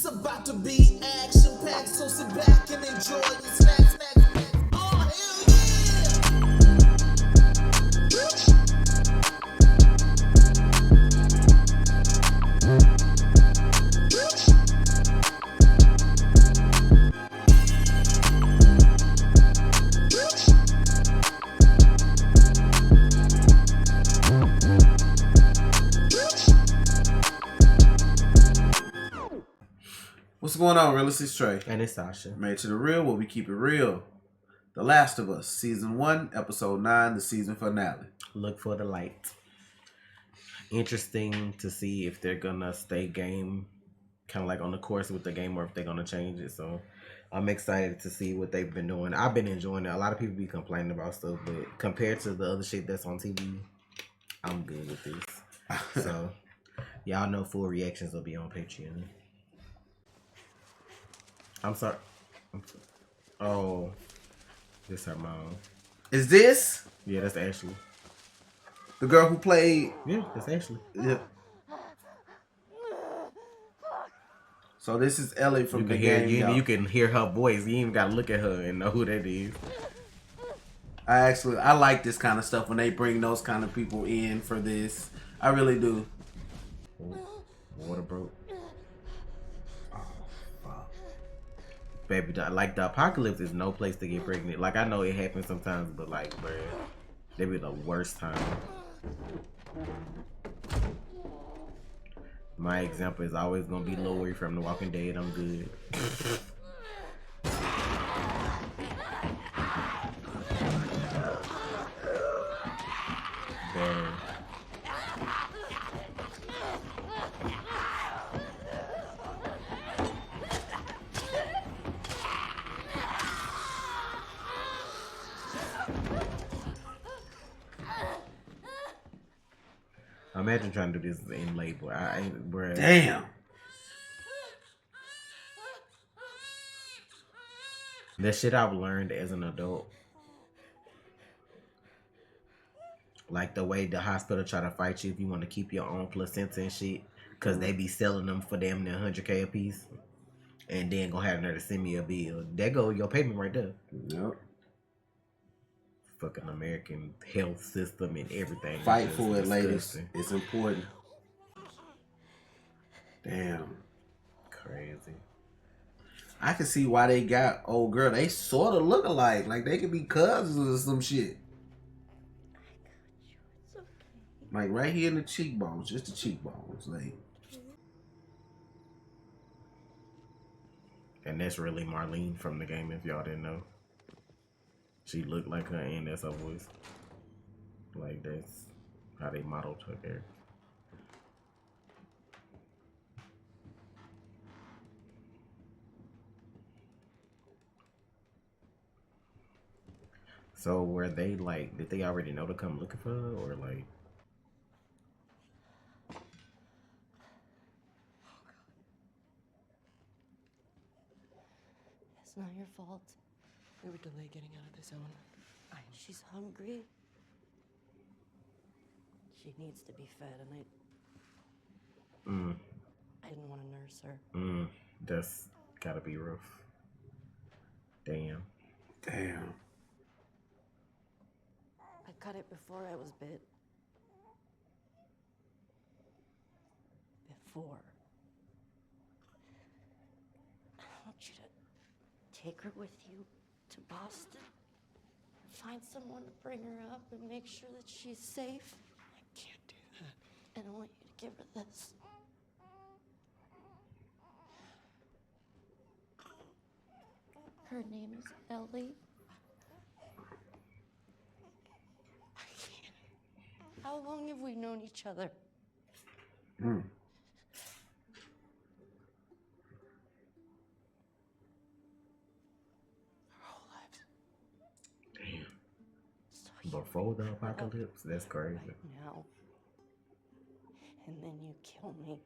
It's about to be action packed, so sit back and enjoy the snacks. Oh, hell What's going on, Real? It's Trey. And it's Sasha. Made to the Real, where we keep it real. The Last of Us, Season 1, Episode 9, the season finale. Look for the light. Interesting to see if they're gonna stay game, kind of like on the course with the game, or if they're gonna change it. So I'm excited to see what they've been doing. I've been enjoying it. A lot of people be complaining about stuff, but compared to the other shit that's on TV, I'm good with this. So y'all know full reactions will be on Patreon. I'm sorry. Oh, this her mom. Is this? Yeah, that's Ashley. The girl who played? Yeah, that's Ashley. Yeah. So this is Ellie from the hear, game. You can hear her voice. You even gotta look at her and know who that is. I like this kind of stuff when they bring those kind of people in for this. I really do. Water broke. Baby, like the apocalypse is no place to get pregnant. Like I know it happens sometimes, but like, bruh, they be the worst time. My example is always gonna be Lori from The Walking Dead. I'm good. Imagine trying to do this in labor. I ain't, bruh. Damn. That shit I've learned as an adult. Like the way the hospital try to fight you if you want to keep your own placenta and shit. Because they be selling them for damn near $100K a piece. And then gonna have her to send me a bill. There go your payment right there. Yep. Fucking American health system and everything. Fight for it, ladies. It's important. Damn. Crazy. I can see why they got old girl. They sort of look alike. Like they could be cousins or some shit. Like right here in the cheekbones. Just the cheekbones. Like. And that's really Marlene from the game, if y'all didn't know. She looked like her and that's her voice. Like that's how they modeled her character. So were they like, did they already know to come looking for her or like? It's not your fault. We were delayed getting out of the zone. She's hungry. She needs to be fed, and I didn't want to nurse her. That's gotta be rough. Damn. Damn. I cut it before I was bit. Before. I want you to take her with you to Boston. Find someone to bring her up and make sure that she's safe. I can't do that. And I want you to give her this. Her name is Ellie. I can't. How long have we known each other? Before the apocalypse? That's crazy. Right now. And then you kill me.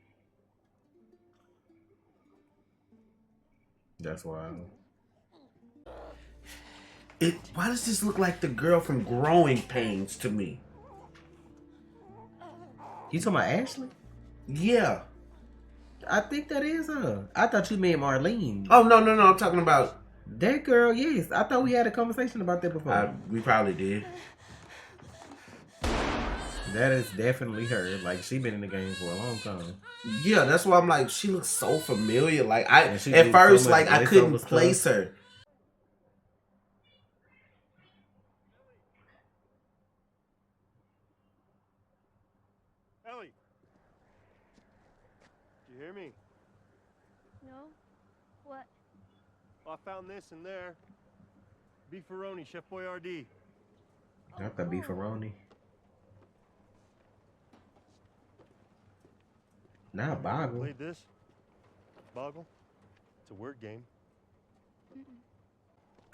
That's wild. Why does this look like the girl from Growing Pains to me? You talking about Ashley? Yeah. I think that is her. I thought you meant Marlene. Oh no, I'm talking about That girl, yes. I thought we had a conversation about that before. we probably did. That is definitely her. Like, she been in the game for a long time. Yeah, that's why I'm like, she looks so familiar. Like I And she at do first, so much like I voiceover couldn't stuff. place her. Ellie! Do you hear me? No? What? Well, I found this in there. Beefaroni, Chef Boyardee. Not the beefaroni. Not Boggle. Played this? Boggle? It's a word game.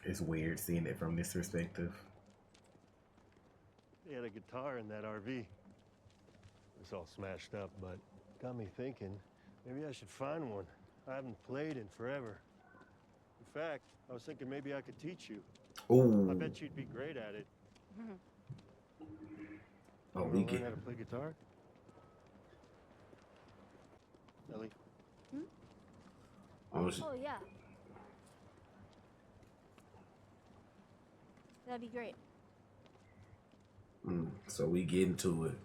It's weird seeing it from this perspective. They had a guitar in that RV. It's all smashed up, but got me thinking, maybe I should find one. I haven't played in forever. In fact, I was thinking maybe I could teach you. Ooh. I bet you'd be great at it. Oh, You we wanna get learn how to play guitar? Ellie? oh, Oh, yeah. That'd be great. so we get into it.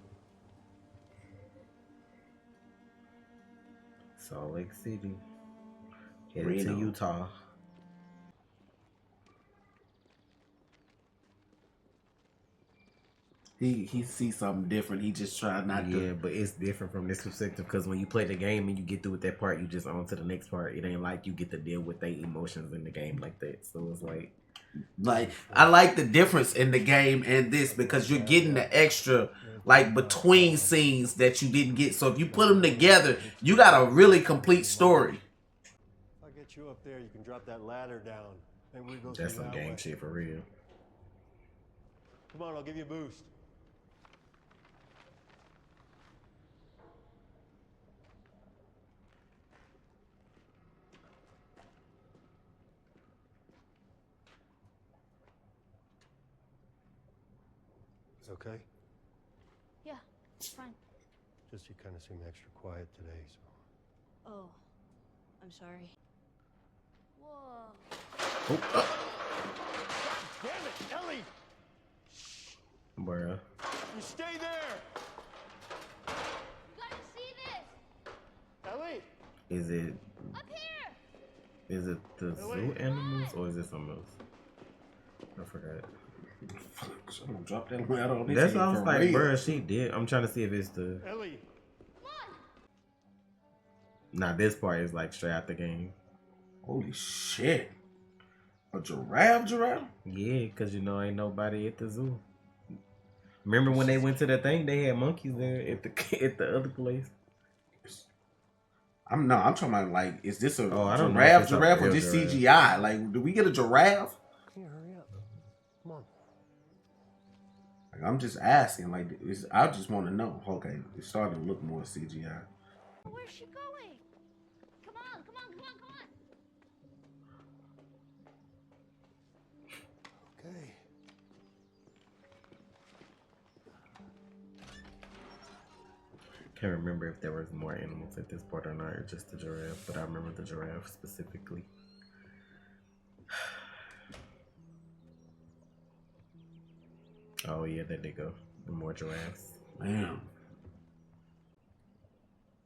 Salt Lake City. Headed Reno. to Utah. He sees something different. He just try not Yeah, to. but it's different from this perspective because when you play the game and you get through with that part, you just on to the next part. It ain't like you get to deal with their emotions in the game like that. So it's like I like the difference in the game and this because you're getting the extra like between scenes that you didn't get. So if you put them together, you got a really complete story. If I get you up there, you can drop that ladder down. Maybe we go that's through some that game way. shit for real. Come on, I'll give you a boost. It's okay? Yeah, it's fine. Just you kind of seem extra quiet today, so. Oh, I'm sorry. Whoa. Damn it, Ellie! Bruh. You stay there! You gotta see this! Ellie! Is it Up here! is it the zoo animals or is it something else? I forgot. I'm gonna drop that ladder on this. That's what I was for like, real. bruh, she did. I'm trying to see if it's the Ellie! Nah, this part is like straight out the game. Holy shit! A giraffe? Yeah, because you know ain't nobody at the zoo. Remember when they went to that thing? They had monkeys there at the at the other place. I'm talking about like, is this a I don't know if it's a giraffe or real just giraffe. CGI? Like, do we get a giraffe? Can you hurry up? Come on. Like, I'm just asking. Like, I just want to know. Okay, it's starting to look more CGI. Where's she going? Come on, come on, come on, come on! Okay. Can't remember if there was more animals at this part or not, or just the giraffe, but I remember the giraffe specifically. Oh yeah, there they go. More giraffes. Damn.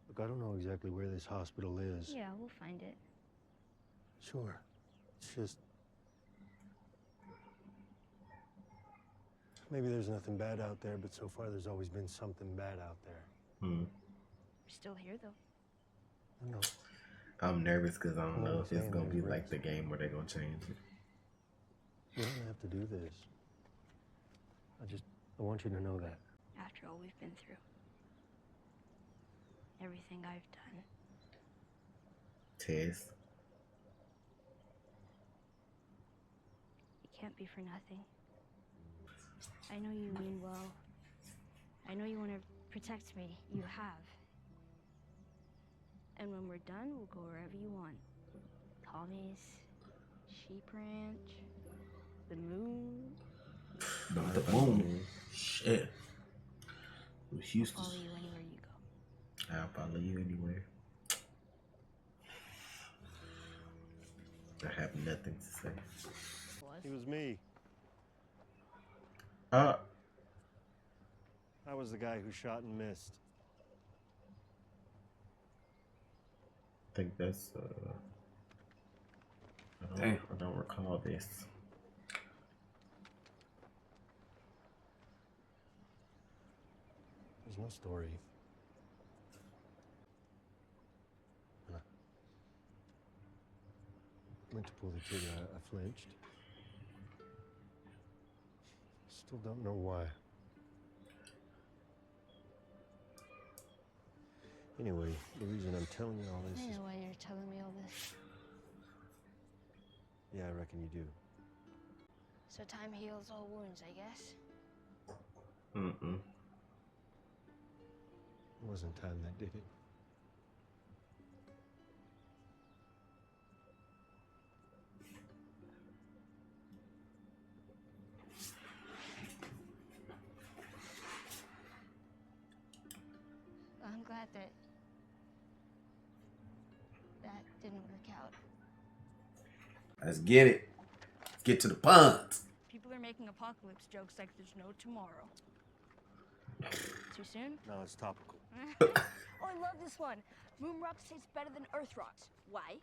Look, I don't know exactly where this hospital is. Yeah, we'll find it. Sure. It's just... maybe there's nothing bad out there, but so far there's always been something bad out there. We're still here, though. I know. I'm nervous because I don't No, know I'm if it's saying gonna be there's like the game where they're gonna change it. You don't have to do this. I want you to know that. After all we've been through. Everything I've done. Tess. It can't be for nothing. I know you mean well. I know you want to protect me. You have. And when we're done, we'll go wherever you want. Tommy's, Sheep Ranch, the moon. The moon. Shit. Houston. Follow you anywhere you go. I'll follow you anywhere. I have nothing to say. It was me. Uh, I was the guy who shot and missed. I think that's Damn. I don't recall this. There's no story. When I went to pull the trigger, I flinched. Still don't know why. Anyway, the reason I'm telling you all this I is... know why you're telling me all this. Yeah, I reckon you do. So time heals all wounds, I guess. Mm-mm. It wasn't time that did it. I'm glad that didn't work out. Let's get it. Let's get to the puns. People are making apocalypse jokes like there's no tomorrow. Too soon? No, it's topical. Oh, I love this one. Moon rocks taste better than Earth rocks. Why?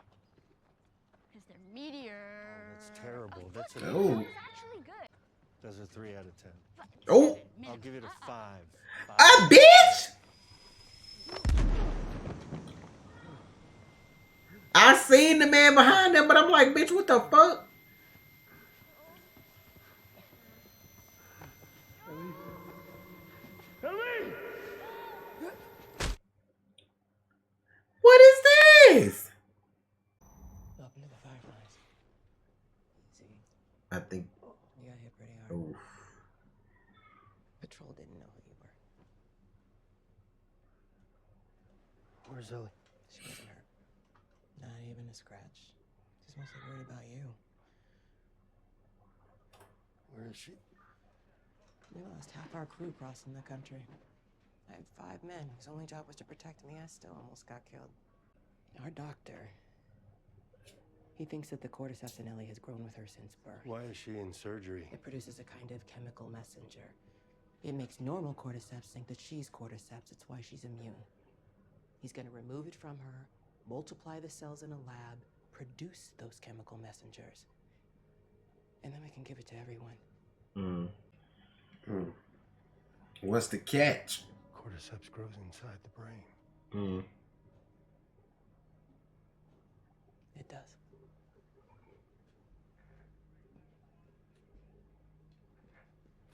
Because they're meteors. That's terrible. That's That a... Oh. was actually good. That's a 3 out of 10. Oh. I'll give it a 5. A bitch! I seen the man behind them, but I'm like, bitch, what the fuck? What is this? Up into the fireflies. See, I think. you got hit pretty hard. Oh. Patrol didn't know who you were. Where's Ellie? She wasn't hurt. Not even a scratch. She's mostly worried about you. Where is she? We lost half our crew crossing the country. I had 5 men whose only job was to protect me. I still almost got killed. Our doctor, he thinks that the cordyceps in Ellie has grown with her since birth. Why is she in surgery? It produces a kind of chemical messenger. It makes normal cordyceps think that she's cordyceps. It's why she's immune. He's going to remove it from her, multiply the cells in a lab, produce those chemical messengers. And then we can give it to everyone. What's the catch? Cordyceps grows inside the brain. It does.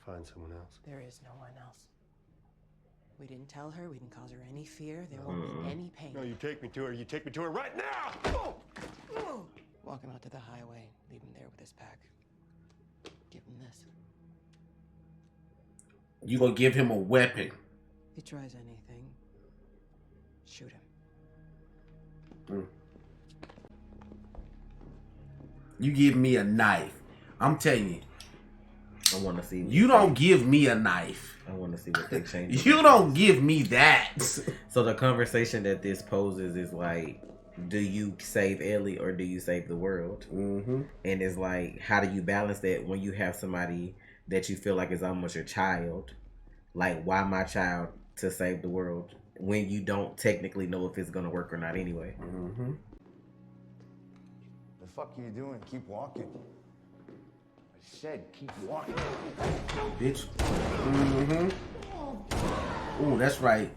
Find someone else. There is no one else. We didn't tell her. We didn't cause her any fear. There won't be any pain. No, you take me to her. You take me to her right now! Walk him out to the highway. Leave him there with his pack. Give him this. You gonna give him a weapon? If he tries anything, shoot him. You give me a knife. I'm telling you. I want to see. You don't give me a knife. I want to see what they change. You don't give me that. So the conversation that this poses is like, do you save Ellie or do you save the world? Mm-hmm. And it's like, how do you balance that when you have somebody that you feel like is almost your child? Like, why my child to save the world when you don't technically know if it's gonna work or not anyway? Mm-hmm. The fuck are you doing? Keep walking. I said keep walking. Bitch. Mm-hmm. Oh, that's right.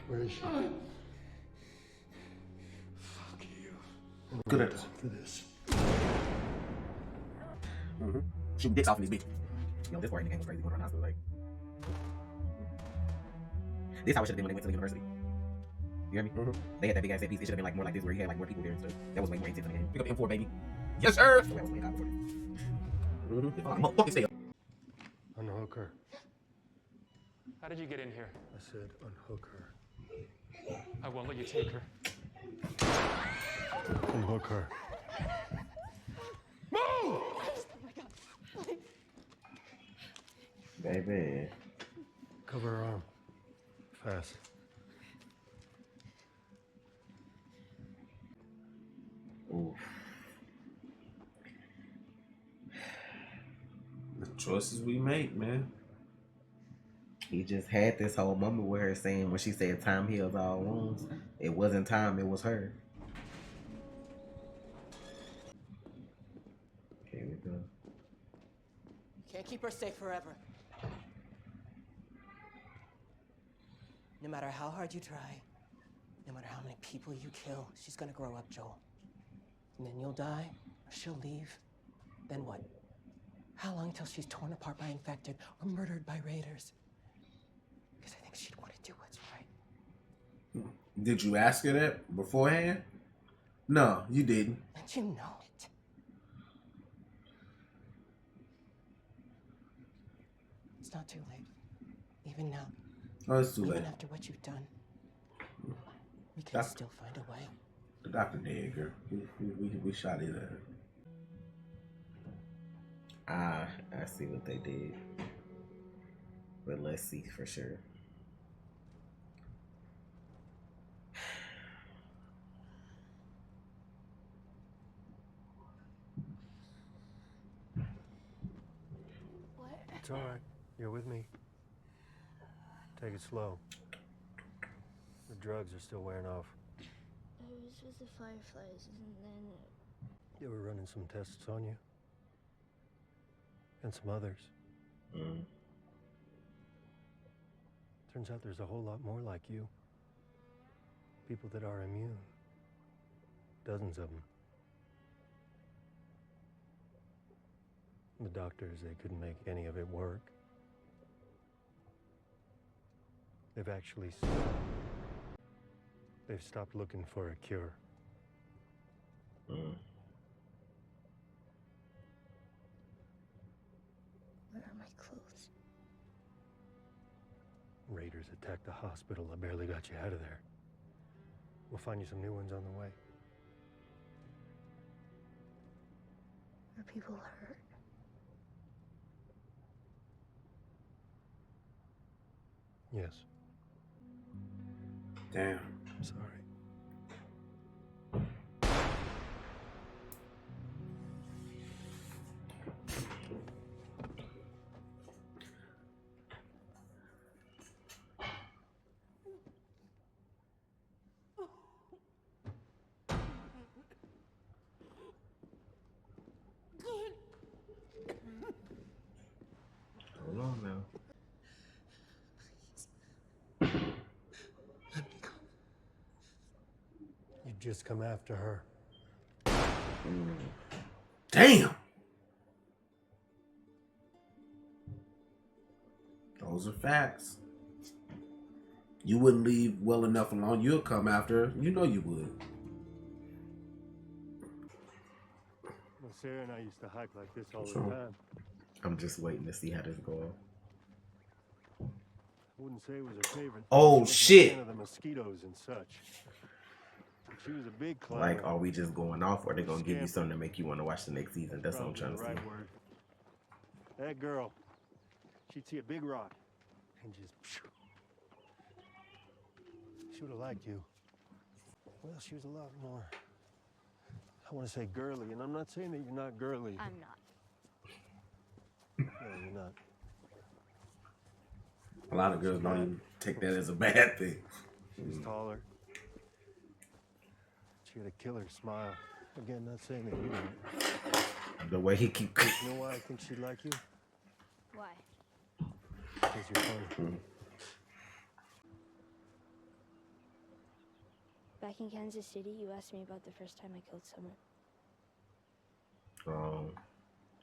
Where is she? Fuck you. Good at this. For this. Mm-hmm. Shooting dicks off in this bitch. You know, this part in the game was crazy. Going on hospital, like, this how it should have been when they went to the university. You hear me? Mm-hmm. They had that big ass set piece. It should have been like more like this, where you had like more people there and stuff. That was way more intense in the game. Pick up the M4, baby. Yes, sir. So that was way hot before this. Mm-hmm. Motherfucking stay up. Unhook her. How did you get in here? I said unhook her. I won't let you take her. Unhook her. Move! Baby. Cover her arm. Fast. Oof. Choices we make, man. He just had this whole moment with her saying, when she said time heals all wounds, it wasn't time, it was her. Here we go. You can't keep her safe forever. No matter how hard you try, no matter how many people you kill, she's gonna grow up, Joel. And then you'll die, or she'll leave. Then what? How long till she's torn apart by infected or murdered by raiders? Because I think she'd want to do what's right. Did you ask her that beforehand? No, you didn't. And you know it. It's not too late. Even now. Oh, it's too late. Even after what you've done. We can still find a way. The doctor dead, girl. We shot it at her. I see what they did. But let's see for sure. What? It's all right. You're with me. Take it slow. The drugs are still wearing off. I was with the fireflies, and then They were running some tests on you. And some others. Turns out there's a whole lot more like you. People that are immune. Dozens of them. The doctors, they couldn't make any of it work. They've actually they've stopped looking for a cure. where are my clothes? Raiders attacked the hospital. I barely got you out of there. We'll find you some new ones on the way. Are people hurt? Yes. Damn. I'm sorry. Hold on now. You just come after her. Damn. Those are facts. You wouldn't leave well enough alone. You'll come after her. You know you would. Well, Sarah and I used to hike like this all the Sure. time. I'm just waiting to see how this goes. I wouldn't say it was her favorite. Oh, She wasn't a shit. fan of the mosquitoes and such. She was a big climber. Like, are we just going off, or they gonna give you something to make you want to watch the next season? That's what I'm trying to Probably see. the right word. That girl, she'd see a big rock and just. She would have liked you. Well, she was a lot more. I want to say girly, and I'm not saying that you're not girly. I'm not. No, you're not. A lot of girls don't even take that as a bad thing. She was taller. She had a killer smile. Again, not saying that you don't. The way he keep. You know why I think she'd like you? Why? Because you're funny. Back in Kansas City, you asked me about the first time I killed someone.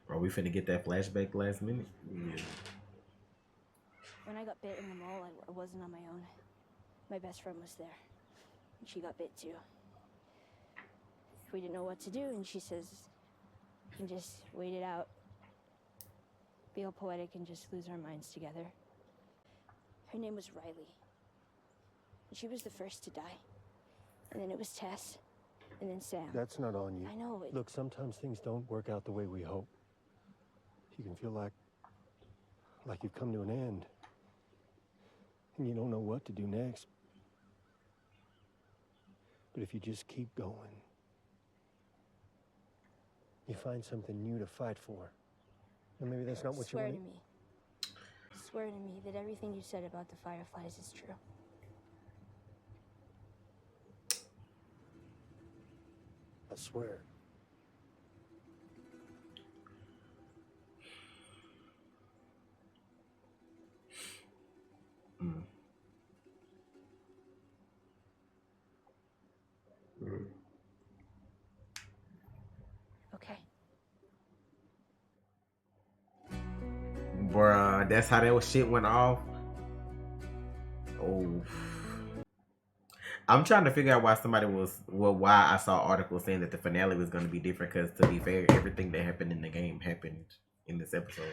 Are we finna get that flashback last minute? Yeah. When I got bit in the mall, I wasn't on my own. My best friend was there. And she got bit too. We didn't know what to do, and she says, "We can just wait it out. Be all poetic and just lose our minds together." Her name was Riley. And she was the first to die. And then it was Tess. And then Sam. That's not on you. I know. Look, sometimes things don't work out the way we hope. You can feel like you've come to an end. And you don't know what to do next. But if you just keep going, you find something new to fight for. Or maybe that's not what you Swear want. to me. Swear to me that everything you said about the Fireflies is true. I swear. Okay. Bruh, that's how that shit went off. Oh. I'm trying to figure out why why I saw articles saying that the finale was going to be different. Because to be fair, everything that happened in the game happened in this episode.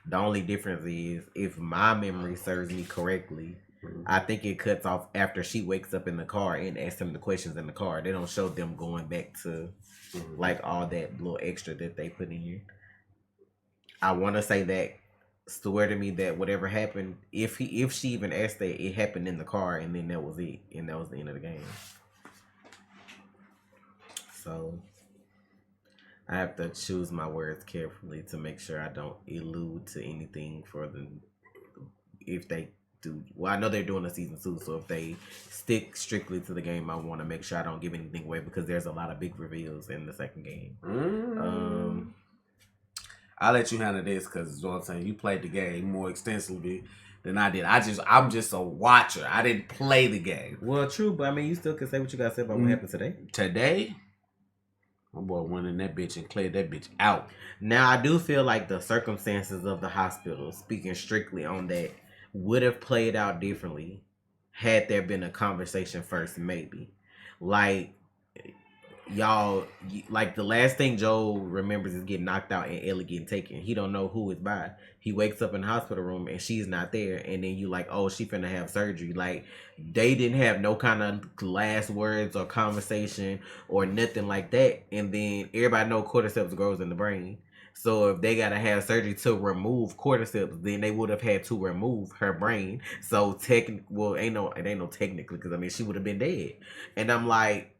The only difference is, if my memory serves me correctly, I think it cuts off after she wakes up in the car and asks him the questions in the car. They don't show them going back to like all that little extra that they put in here. I want to say that, swear to me that whatever happened, if she even asked that, it happened in the car, and then that was it, and that was the end of the game. So I have to choose my words carefully to make sure I don't allude to anything for the, if they do. Well, I know they're doing a season 2, so if they stick strictly to the game, I want to make sure I don't give anything away, because there's a lot of big reveals in the second game. I'll let you handle this, because you know what I'm saying, you played the game more extensively than I did. I'm just a watcher. I didn't play the game. Well, true, but I mean, you still can say what you got to say about what happened today. Today, my boy went in that bitch and cleared that bitch out. Now, I do feel like the circumstances of the hospital, speaking strictly on that, would have played out differently had there been a conversation first, maybe. Like, y'all, like, the last thing Joel remembers is getting knocked out and Ellie getting taken. He don't know who is by. He wakes up in the hospital room and she's not there, and then you like, oh, she finna have surgery. Like, they didn't have no kind of last words or conversation or nothing like that. And then everybody know cordyceps grows in the brain. So if they gotta have surgery to remove cordyceps, then they would have had to remove her brain. So it ain't no technically, because I mean, she would have been dead. And I'm like,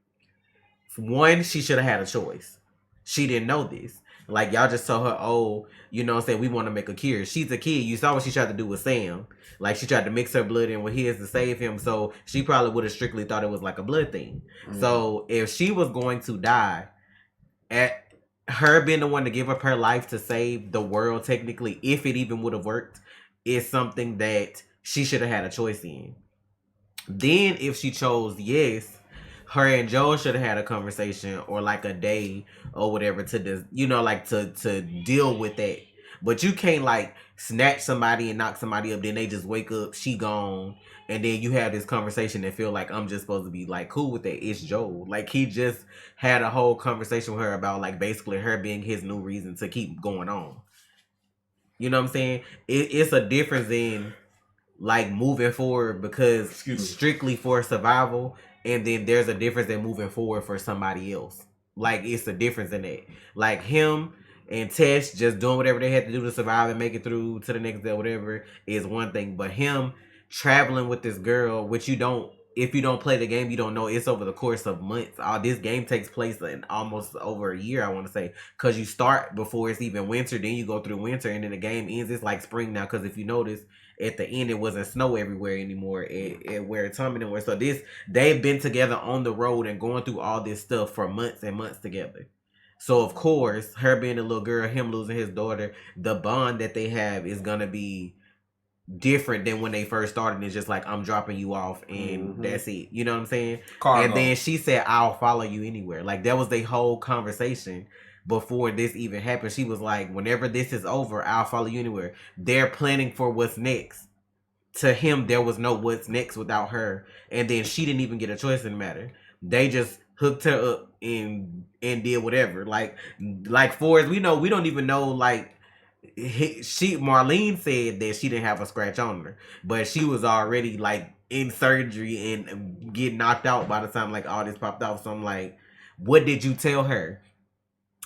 one, she should have had a choice. She didn't know this. Like, y'all just told her, oh, you know what I'm saying, we want to make a cure. She's a kid. You saw what she tried to do with Sam. Like, she tried to mix her blood in with his to save him. So she probably would have strictly thought it was like a blood thing. So if she was going to die, at her being the one to give up her life to save the world, technically, if it even would have worked, is something that she should have had a choice in. Then if she chose yes, her and Joel should have had a conversation, or like a day or whatever, to like to deal with that. But you can't like snatch somebody and knock somebody up, then they just wake up, she gone, and then you have this conversation and feel like I'm just supposed to be like cool with that. It's Joel. Like, he just had a whole conversation with her about like basically her being his new reason to keep going on. You know what I'm saying? It's a difference in like moving forward because strictly for survival, and then there's a difference in moving forward for somebody else. Like, it's a difference in that. Like, him and Tess just doing whatever they had to do to survive and make it through to the next day, whatever, is one thing. But him traveling with this girl, which if you don't play the game, you don't know, it's over the course of months. This game takes place in almost over a year, I want to say, because you start before it's even winter, then you go through winter, and then the game ends. It's like spring now, because if you notice, at the end, it wasn't snow everywhere anymore where Tommy and where. So they've been together on the road and going through all this stuff for months and months together. So of course, her being a little girl, him losing his daughter, the bond that they have is gonna be different than when they first started. It's just like, I'm dropping you off and that's it. You know what I'm saying? Cargo. And then she said, I'll follow you anywhere. Like, that was the whole conversation before this even happened. She was like, whenever this is over, I'll follow you anywhere. They're planning for what's next. To him, there was no what's next without her. And then she didn't even get a choice in the matter. They just hooked her up and did whatever. Like for as we know, we don't even know, like, Marlene said that she didn't have a scratch on her, but she was already like in surgery and getting knocked out by the time like all this popped off. So I'm like, what did you tell her?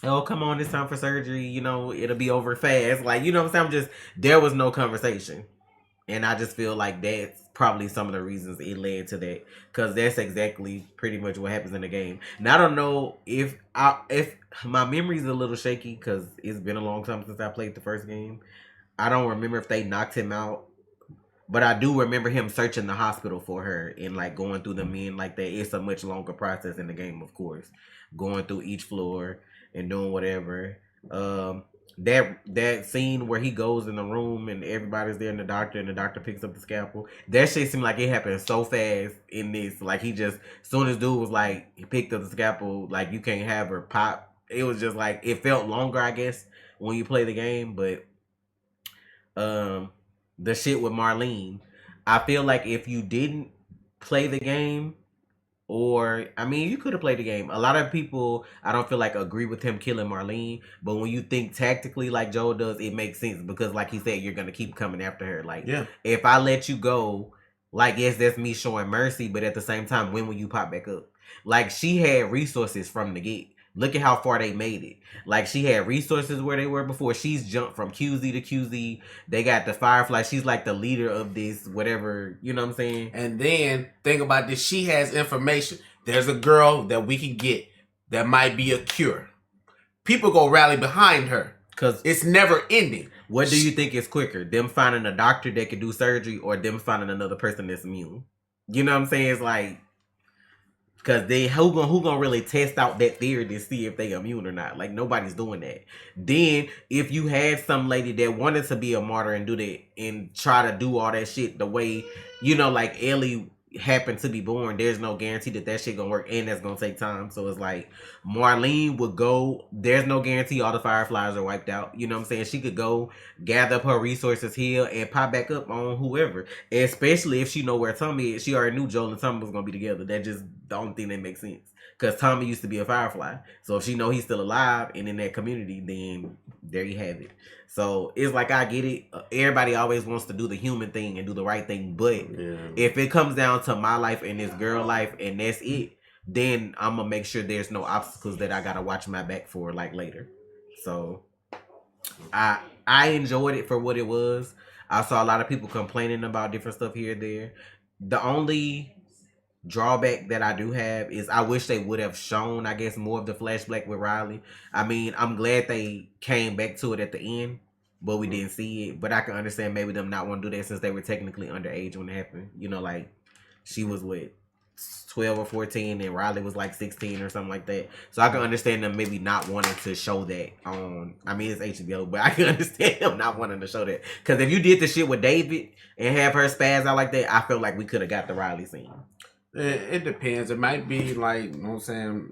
Oh, come on, it's time for surgery, it'll be over fast. Like, you know what I'm saying? There was no conversation. And I just feel like that's probably some of the reasons it led to that, because that's exactly pretty much what happens in the game. Now I don't know if my memory's a little shaky because it's been a long time since I played the first game. I don't remember if they knocked him out, but I do remember him searching the hospital for her and like going through the men like that. It's a much longer process in the game, of course, going through each floor and doing whatever. Um, that scene where he goes in the room and everybody's there and the doctor picks up the scalpel. That shit seemed like it happened so fast in this. Like he just, soon as dude was like, he picked up the scalpel, like you can't have her pop. It was just like, it felt longer, I guess, when you play the game, but um the shit with Marlene, I feel like if you didn't play the game, or I mean, you could have played the game. A lot of people, I don't feel like agree with him killing Marlene, but when you think tactically like Joel does, it makes sense because, like he said, you're gonna keep coming after her. Like, Yeah. if I let you go, like yes, that's me showing mercy, but at the same time, when will you pop back up? Like she had resources from the get. Look at how far they made it. Like she had resources where they were before. She's jumped from QZ to QZ. They got the Firefly. She's like the leader of this, whatever, you know what I'm saying? And then think about this. She has information. There's a girl that we can get that might be a cure. People go rally behind her because it's never ending. What do you think is quicker? Them finding a doctor that can do surgery or them finding another person that's immune? You know what I'm saying? It's like, because they who gonna really test out that theory to see if they immune or not? Like nobody's doing that. Then if you had some lady that wanted to be a martyr and do that and try to do all that shit the way, you know, like Ellie happened to be born, there's no guarantee that shit gonna work, and that's gonna take time. So it's like Marlene would go, there's no guarantee all the Fireflies are wiped out. You know what I'm saying? She could go gather up her resources here and pop back up on whoever, especially if she know where Tommy is. She already knew Joel and Tommy was gonna be together. That just the only thing that makes sense, because Tommy used to be a Firefly. So if she know he's still alive and in that community, then there you have it. So it's like, I get it. Everybody always wants to do the human thing and do the right thing, but if it comes down to my life and this girl life and that's it, then I'm gonna make sure there's no obstacles that I gotta watch my back for like later. So I enjoyed it for what it was. I saw a lot of people complaining about different stuff here and there. The only drawback that I do have is I wish they would have shown, I guess, more of the flashback with Riley. I mean, I'm glad they came back to it at the end, but we didn't see it. But I can understand maybe them not want to do that since they were technically underage when it happened. You know, like she was what, 12 or 14 and Riley was like 16 or something like that. So I can understand them maybe not wanting to show that on, I mean, it's HBO, but I can understand them not wanting to show that. Because if you did the shit with David and have her spaz out like that, I feel like we could have got the Riley scene. It depends. It might be like, you know what I'm saying,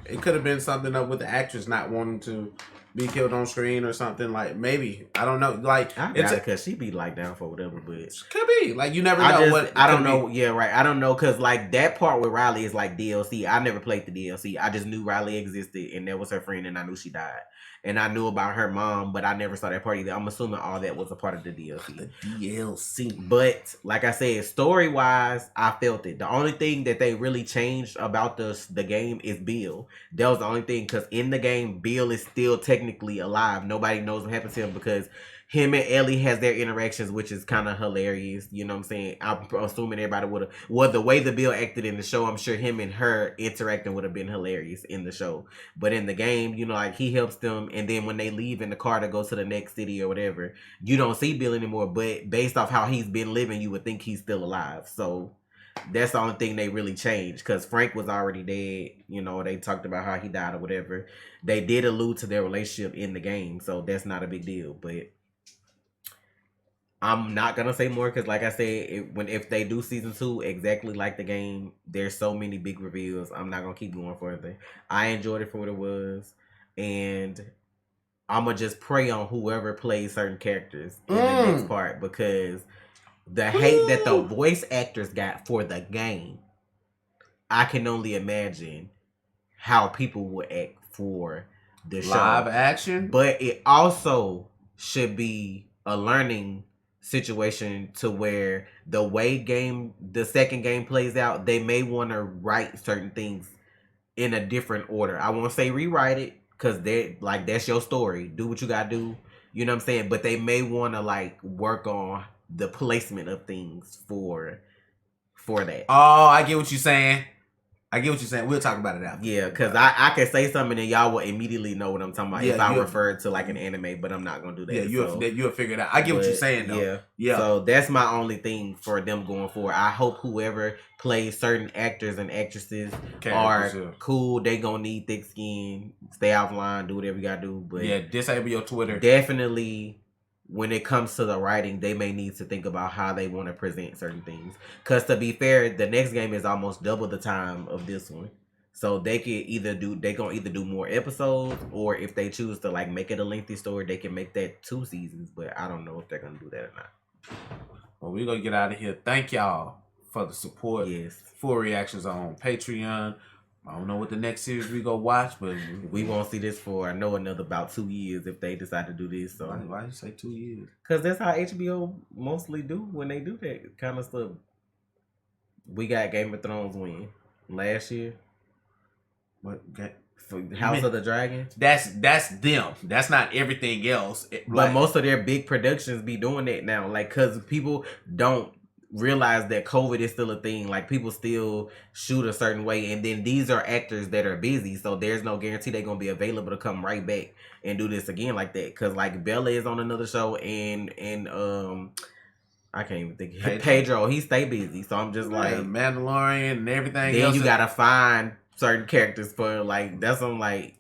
it could have been something up with the actress not wanting to be killed on screen or something. Like, maybe, I don't know. Like, it's because she be like down for whatever, but could be like, you never know. I don't know. Yeah, right. I don't know, because like that part with Riley is like DLC. I never played the DLC. I just knew Riley existed and that was her friend, and I knew she died. And I knew about her mom, but I never saw that part either. I'm assuming all that was a part of the DLC. The DLC. But like I said, story wise, I felt it. The only thing that they really changed about the game is Bill. That was the only thing, because in the game, Bill is still technically alive. Nobody knows what happened to him because him and Ellie has their interactions, which is kind of hilarious. You know what I'm saying? I'm assuming everybody would have. Well, the way the Bill acted in the show, I'm sure him and her interacting would have been hilarious in the show. But in the game, you know, like he helps them, and then when they leave in the car to go to the next city or whatever, you don't see Bill anymore. But based off how he's been living, you would think he's still alive. So that's the only thing they really changed, because Frank was already dead. You know, they talked about how he died or whatever. They did allude to their relationship in the game, so that's not a big deal. But I'm not gonna say more because, like I said, if they do season 2 exactly like the game, there's so many big reveals. I'm not gonna keep going further. I enjoyed it for what it was, and I'm gonna just pray on whoever plays certain characters in the next part, because the hate that the voice actors got for the game, I can only imagine how people would act for the show. Live action, but it also should be a learning situation to where the way the second game plays out, they may want to write certain things in a different order. I won't say rewrite it, because that's your story. Do what you gotta do. You know what I'm saying? But they may want to like work on the placement of things for that. Oh, I get what you're saying. We'll talk about it after. Yeah, because I can say something and y'all will immediately know what I'm talking about if I refer to like an anime, but I'm not gonna do that. Yeah, you'll figure it out. I get what you're saying though. Yeah. So that's my only thing for them going forward. I hope whoever plays certain actors and actresses are cool. They gonna need thick skin, stay offline, do whatever you gotta do. But yeah, disable your Twitter. Definitely. When it comes to the writing, they may need to think about how they want to present certain things. Because to be fair, the next game is almost double the time of this one. So they can either do more episodes, or if they choose to like make it a lengthy story, they can make that 2 seasons. But I don't know if they're gonna do that or not. Well, we're gonna get out of here. Thank y'all for the support. Yes. Full reactions on Patreon. I don't know what the next series we go watch, but we won't see this for another about 2 years if they decide to do this. So why you say 2 years? Because that's how HBO mostly do when they do that kind of stuff. We got Game of Thrones last year. What? House of the Dragon. That's them. That's not everything else. But most of their big productions be doing that now, like because people don't realize that COVID is still a thing. Like people still shoot a certain way, and then these are actors that are busy, so there's no guarantee they're gonna be available to come right back and do this again like that. Because like Bella is on another show, and I can't even think. Pedro, he stay busy, so I'm just like Mandalorian and everything. Then you gotta find certain characters for like that's on like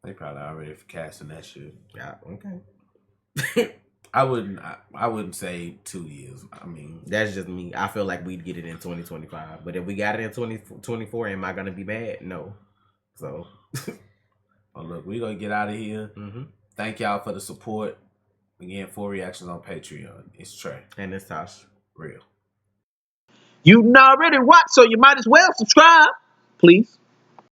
they probably already casting that shit. Yeah, okay. I wouldn't say 2 years. I mean, that's just me. I feel like we'd get it in 2025. But if we got it in 2024, am I gonna be mad? No. So well, look, we're gonna get out of here. Mm-hmm. Thank y'all for the support. Again, full reactions on Patreon. It's Trey. And it's Tosh. Real. You already watched, so you might as well subscribe. Please.